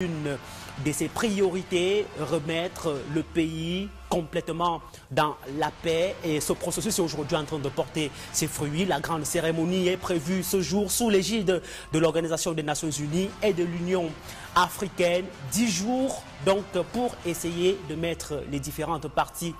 Une de ses priorités, remettre le pays complètement dans la paix, et ce processus est aujourd'hui en train de porter ses fruits. La grande cérémonie est prévue ce jour sous l'égide de l'Organisation des Nations Unies et de l'Union africaine. 10 jours donc pour essayer de mettre les différentes parties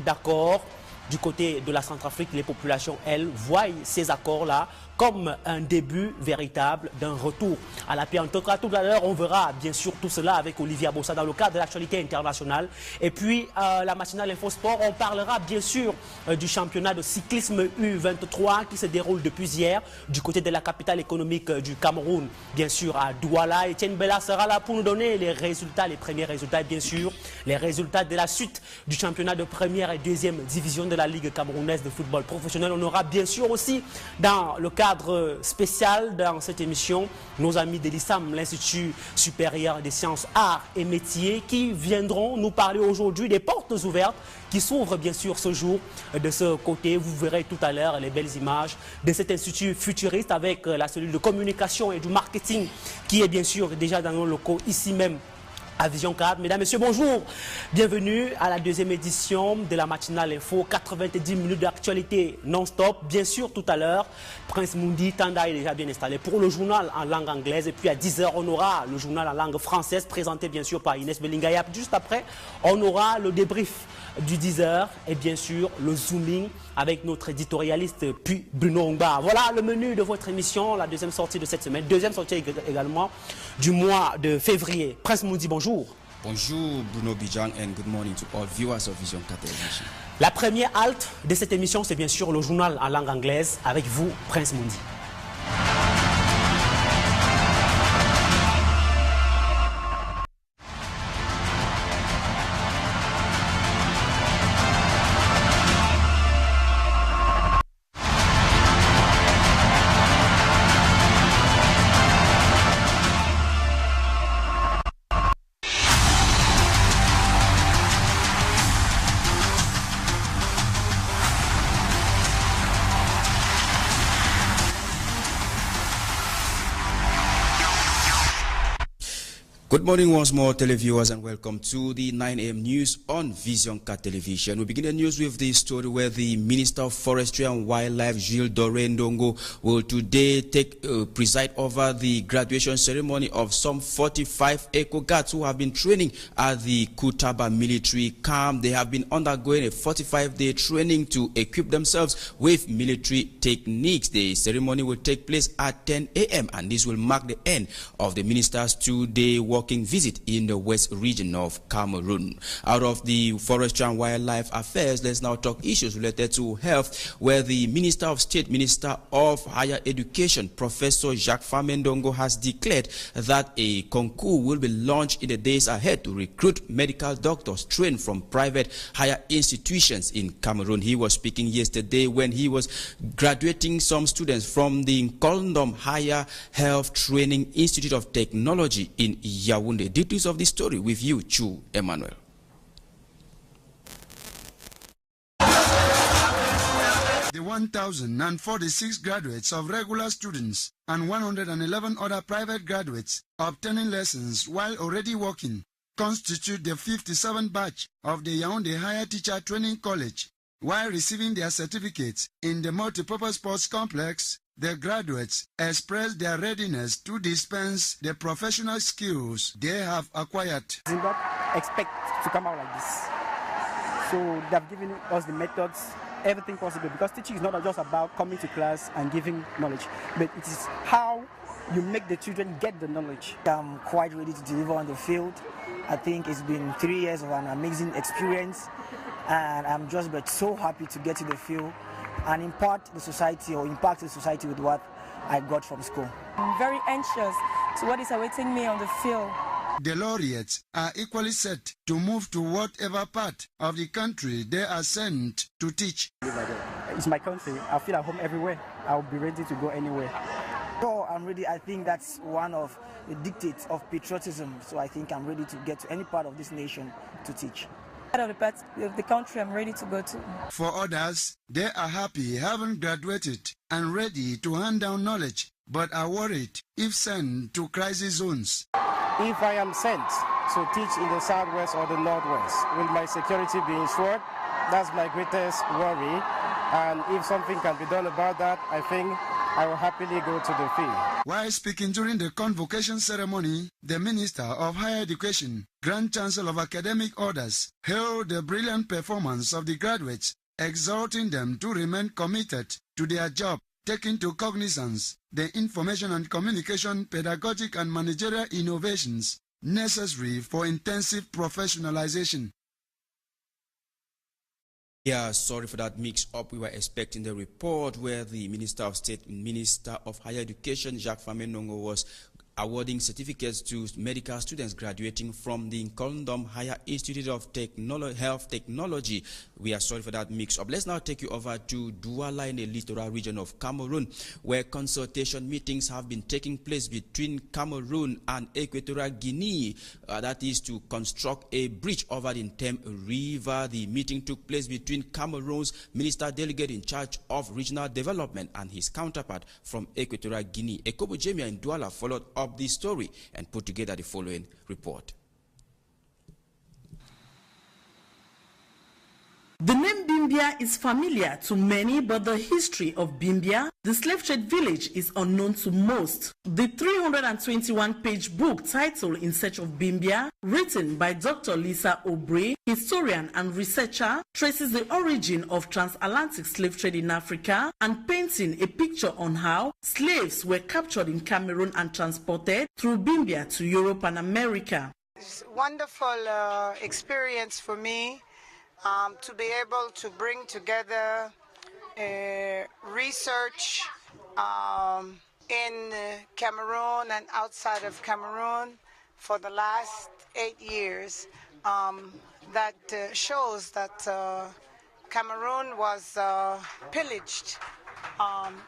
d'accord. Du côté de la Centrafrique, les populations, elles, voient ces accords-là comme un début véritable d'un retour à la paix. En tout cas, tout à l'heure, on verra bien sûr tout cela avec Olivier Bossa dans le cadre de l'actualité internationale. Et puis, la matinale Infosport, on parlera bien sûr du championnat de cyclisme U23 qui se déroule depuis hier du côté de la capitale économique du Cameroun, bien sûr à Douala. Etienne Bella sera là pour nous donner les résultats, les premiers résultats, bien sûr, les résultats de la suite du championnat de première et deuxième division de la Ligue camerounaise de football professionnel. On aura bien sûr aussi dans le cadre spécial dans cette émission nos amis de l'ISAM, l'Institut supérieur des sciences, arts et métiers, qui viendront nous parler aujourd'hui des portes ouvertes qui s'ouvrent bien sûr ce jour de ce côté. Vous verrez tout à l'heure les belles images de cet institut futuriste avec la cellule de communication et du marketing qui est bien sûr déjà dans nos locaux ici même à VISION4. Mesdames, Messieurs, bonjour. Bienvenue à la deuxième édition de la matinale info. 90 minutes d'actualité non-stop. Bien sûr, tout à l'heure, Prince Mundi, Tanda est déjà bien installé pour le journal en langue anglaise. Et puis à 10 h, on aura le journal en langue française présenté bien sûr par Inès Belingaya. Juste après, on aura le débrief du 10 h et bien sûr le zooming avec notre éditorialiste puis Bruno Ngba. Voilà le menu de votre émission, la deuxième sortie de cette semaine, deuxième sortie également du mois de février. Prince Mundi, bonjour. Bonjour Bruno Bijang and good morning to all viewers of VISION4 Television. La première halte de cette émission, c'est bien sûr le journal en langue anglaise avec vous, Prince Mundi. Good morning once more, televiewers, and welcome to the 9 a.m. news on VISION4 Television. We begin the news with the story where the Minister of Forestry and Wildlife, Gilles Doré Ndongo, will today preside over the graduation ceremony of some 45 Eco Guards who have been training at the Kutaba military camp. They have been undergoing a 45-day training to equip themselves with military techniques. The ceremony will take place at 10 a.m. and this will mark the end of the minister's two-day working visit in the west region of Cameroon. Out of the Forestry and Wildlife Affairs, let's now talk issues related to health, where the Minister of State, Minister of Higher Education, Professor Jacques Famendongo, has declared that a concours will be launched in the days ahead to recruit medical doctors trained from private higher institutions in Cameroon. He was speaking yesterday when he was graduating some students from the Nkondom Higher Health Training Institute of Technology in Yaoundé. Details of the story with you, Chu Emmanuel. The 1,046 graduates of regular students and 111 other private graduates obtaining lessons while already working constitute the 57th batch of the Yaoundé Higher Teacher Training College. While receiving their certificates in the multipurpose sports complex, the graduates expressed their readiness to dispense the professional skills they have acquired. Zimbabwe expect to come out like this. So they've given us the methods, everything possible, because teaching is not just about coming to class and giving knowledge, but it is how you make the children get the knowledge. I'm quite ready to deliver on the field. I think it's been 3 years of an amazing experience, and I'm just so happy to get to the field and impact the society with what I got from school. I'm very anxious to what is awaiting me on the field. The laureates are equally set to move to whatever part of the country they are sent to teach. It's my country. I feel at home everywhere. I'll be ready to go anywhere. So I'm ready. I think that's one of the dictates of patriotism. So I think I'm ready to get to any part of this nation to teach. Part of the part of the country I'm ready to go to. For others, they are happy having graduated and ready to hand down knowledge, but are worried if sent to crisis zones. If I am sent to teach in the Southwest or the Northwest, will my security be ensured? That's my greatest worry. And if something can be done about that, I think I will happily go to the field. While speaking during the convocation ceremony, the Minister of Higher Education, Grand Chancellor of Academic Orders, hailed the brilliant performance of the graduates, exhorting them to remain committed to their job, taking to cognizance the information and communication, pedagogic and managerial innovations necessary for intensive professionalization. Yeah, sorry for that mix-up. We were expecting the report where the Minister of State, Minister of Higher Education, Jacques Famenongo, was awarding certificates to medical students graduating from the Nkondom Higher Institute of Health Technology. We are sorry for that mix-up. Let's now take you over to Douala in the littoral region of Cameroon, where consultation meetings have been taking place between Cameroon and Equatorial Guinea. That is to construct a bridge over the Ntem River. The meeting took place between Cameroon's Minister Delegate in charge of regional development and his counterpart from Equatorial Guinea. Ekobo Jemia in Douala followed up this story and put together the following report. The name Bimbia is familiar to many, but the history of Bimbia, the slave trade village, is unknown to most. The 321-page book titled In Search of Bimbia, written by Dr. Lisa Aubrey, historian and researcher, traces the origin of transatlantic slave trade in Africa and painting a picture on how slaves were captured in Cameroon and transported through Bimbia to Europe and America. It's a wonderful experience for me. To be able to bring together research in Cameroon and outside of Cameroon for the last 8 years, that shows that Cameroon was pillaged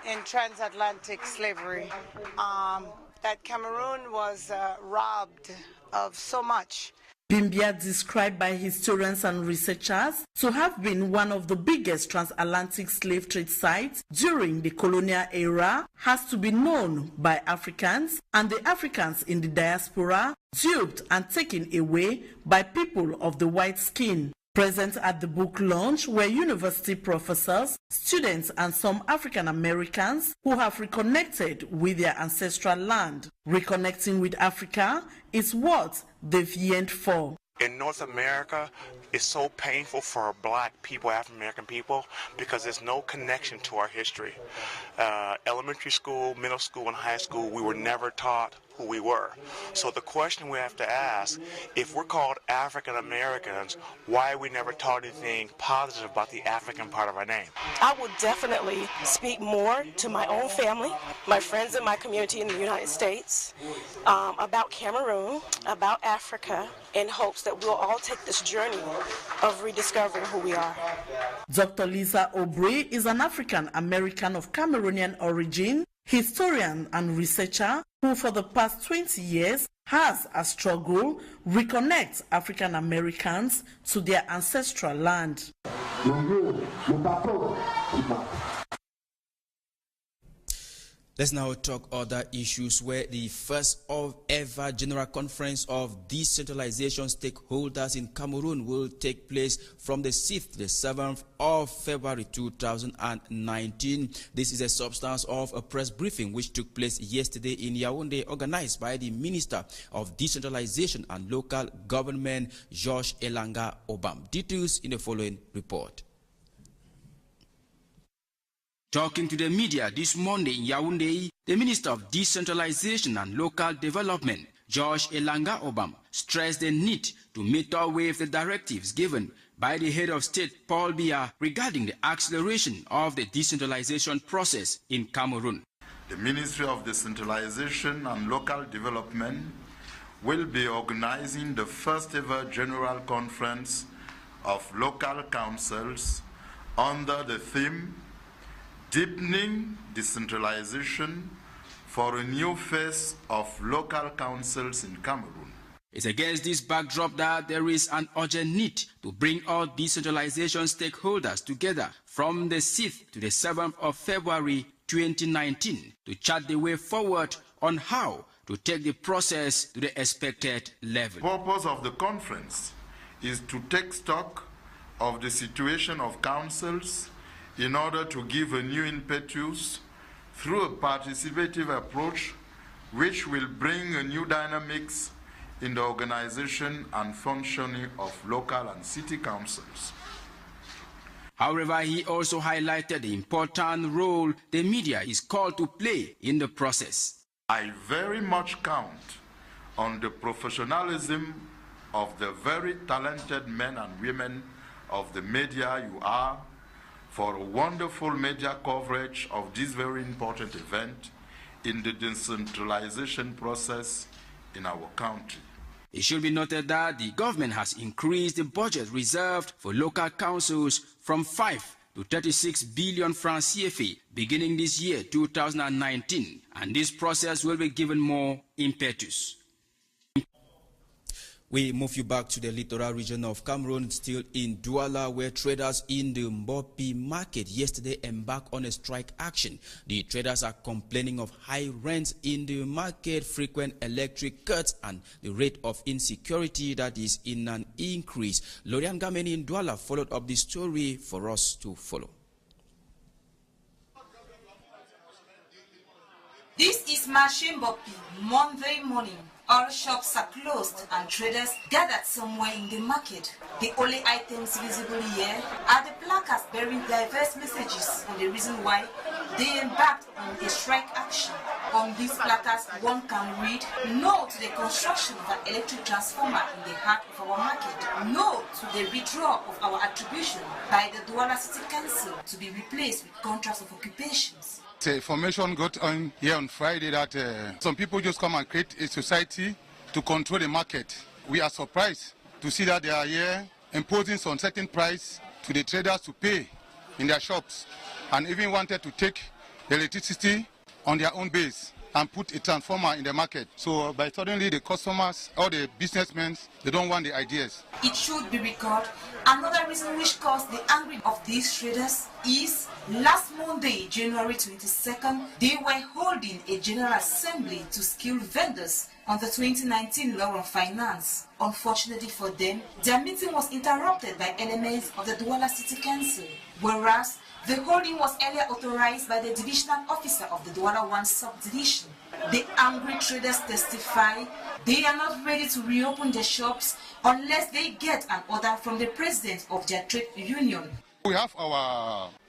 in transatlantic slavery, that Cameroon was robbed of so much. Bimbia, described by historians and researchers to have been one of the biggest transatlantic slave trade sites during the colonial era, has to be known by Africans and the Africans in the diaspora, duped and taken away by people of the white skin. Present at the book launch were university professors, students, and some African Americans who have reconnected with their ancestral land. Reconnecting with Africa is what they've yearned for. In North America, it's so painful for black people, African American people, because there's no connection to our history. Elementary school, middle school, and high school, we were never taught who we were. So the question we have to ask, if we're called African Americans, why are we never taught anything positive about the African part of our name? I would definitely speak more to my own family, my friends in my community in the United States, about Cameroon, about Africa, in hopes that we'll all take this journey of rediscovering who we are. Dr. Lisa Aubrey is an African American of Cameroonian origin, historian and researcher who for the past 20 years has a struggle reconnect African Americans to their ancestral land. Let's now talk other issues where the first ever General Conference of Decentralization Stakeholders in Cameroon will take place from the 6th to the 7th of February 2019. This is a substance of a press briefing which took place yesterday in Yaoundé, organized by the Minister of Decentralization and Local Government, Georges Elanga Obam. Details in the following report. Talking to the media this Monday in Yaoundé, the Minister of Decentralization and Local Development, Georges Elanga Obam, stressed the need to meet up with the directives given by the head of state, Paul Biya, regarding the acceleration of the decentralization process in Cameroon. The Ministry of Decentralization and Local Development will be organizing the first ever General Conference of Local Councils under the theme Deepening Decentralization for a New Phase of Local Councils in Cameroon. It's against this backdrop that there is an urgent need to bring all decentralization stakeholders together from the 6th to the 7th of February 2019 to chart the way forward on how to take the process to the expected level. The purpose of the conference is to take stock of the situation of councils in order to give a new impetus through a participative approach which will bring a new dynamics in the organization and functioning of local and city councils. However, he also highlighted the important role the media is called to play in the process. I very much count on the professionalism of the very talented men and women of the media you are for a wonderful media coverage of this very important event in the decentralization process in our country. It should be noted that the government has increased the budget reserved for local councils from 5 to 36 billion francs CFA beginning this year, 2019, and this process will be given more impetus. We move you back to the littoral region of Cameroon, still in Douala, where traders in the Mbopi market yesterday embarked on a strike action. The traders are complaining of high rents in the market, frequent electric cuts, and the rate of insecurity that is in an increase. Lorian Gameni in Douala followed up the story for us to follow. This is Marché Mbopi, Monday morning. All shops are closed and traders gathered somewhere in the market. The only items visible here are the placards bearing diverse messages on the reason why they embarked on a strike action. On these placards, one can read, "No to the construction of an electric transformer in the heart of our market. No to the withdrawal of our attribution by the Douala City Council to be replaced with contracts of occupations." Information got on here on Friday that some people just come and create a society to control the market. We are surprised to see that they are here imposing some certain price to the traders to pay in their shops, and even wanted to take the electricity on their own base and put a transformer in the market. So by suddenly the customers or the businessmen, they don't want the ideas. It should be recorded, another reason which caused the anger of these traders is last Monday, January 22nd, they were holding a general assembly to skill vendors on the 2019 law on finance. Unfortunately for them, their meeting was interrupted by enemies of the Douala City Council, whereas the holding was earlier authorized by the divisional officer of the Douala 1 subdivision. The angry traders testify they are not ready to reopen their shops unless they get an order from the president of their trade union. We have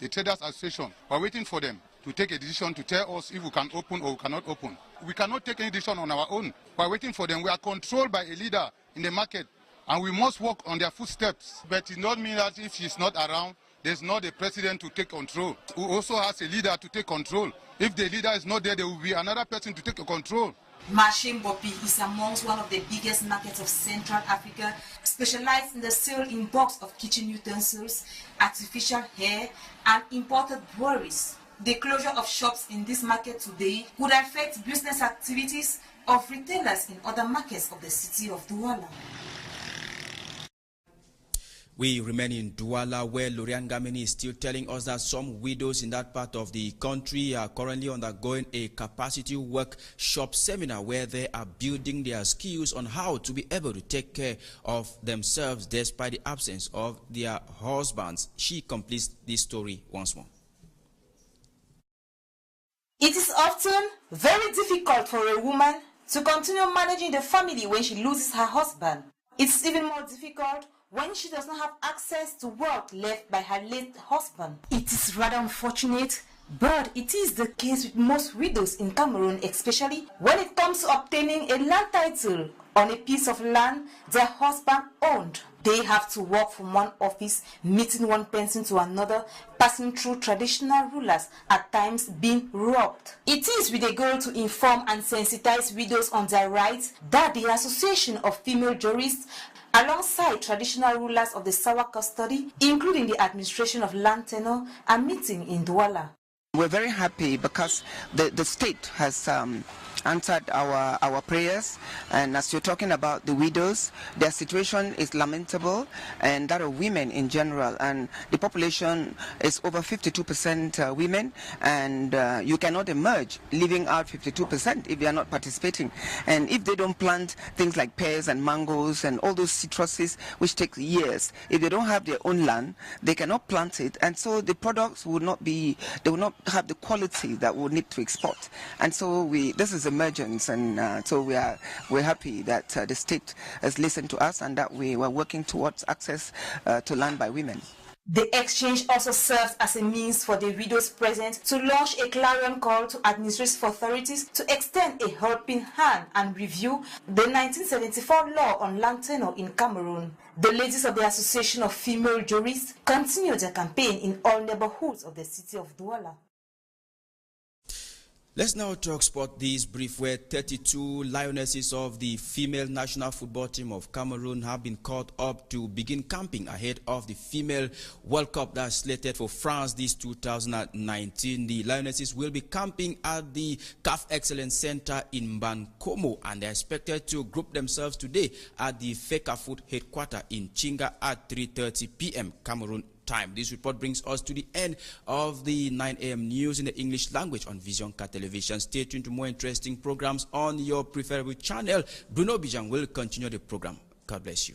the traders association. We're waiting for them to take a decision to tell us if we can open or we cannot open. We cannot take any decision on our own. We're waiting for them. We are controlled by a leader in the market, and we must walk on their footsteps. But it does not mean that if she's not around, there's not a president to take control, who also has a leader to take control. If the leader is not there, there will be another person to take control. Marché Mbopi is amongst one of the biggest markets of Central Africa, specialized in the sale in bulk of kitchen utensils, artificial hair, and imported breweries. The closure of shops in this market today could affect business activities of retailers in other markets of the city of Douala. We remain in Douala, where Lorian Gameni is still telling us that some widows in that part of the country are currently undergoing a capacity workshop seminar where they are building their skills on how to be able to take care of themselves despite the absence of their husbands. She completes this story once more. It is often very difficult for a woman to continue managing the family when she loses her husband. It's even more difficult when she does not have access to work left by her late husband. It is rather unfortunate, but it is the case with most widows in Cameroon, especially when it comes to obtaining a land title on a piece of land their husband owned. They have to walk from one office, meeting one person to another, passing through traditional rulers, at times being robbed. It is with a goal to inform and sensitize widows on their rights that the Association of Female Jurists, alongside traditional rulers of the Sawa custody, including the administration of land tenure, are meeting in Douala. We're very happy because the state has answered our prayers. And as you're talking about the widows, their situation is lamentable, and that of women in general. And the population is over 52% women, and you cannot emerge leaving out 52% if they are not participating. And if they don't plant things like pears and mangoes and all those citruses, which take years, if they don't have their own land, they cannot plant it, and so the products will not have the quality that we need to export. And so this is emergence, and so we're happy that the state has listened to us and that we were working towards access to land by women. The exchange also serves as a means for the widows present to launch a clarion call to administrative authorities to extend a helping hand and review the 1974 law on land tenure in Cameroon. The ladies of the Association of Female Jurists continue their campaign in all neighborhoods of the city of Douala. Let's now talk sport this brief, where 32 lionesses of the female national football team of Cameroon have been called up to begin camping ahead of the female World Cup that's slated for France this 2019. The lionesses will be camping at the CAF Excellence Center in Bankomo, and they're expected to group themselves today at the FECAFOOT headquarters in Chinga at 3:30 p.m. Cameroon time. This report brings us to the end of the 9 a.m. news in the English language on VISION4 television. Stay tuned to more interesting programs on your preferable channel. Bruno Bijan will continue the program. God bless you.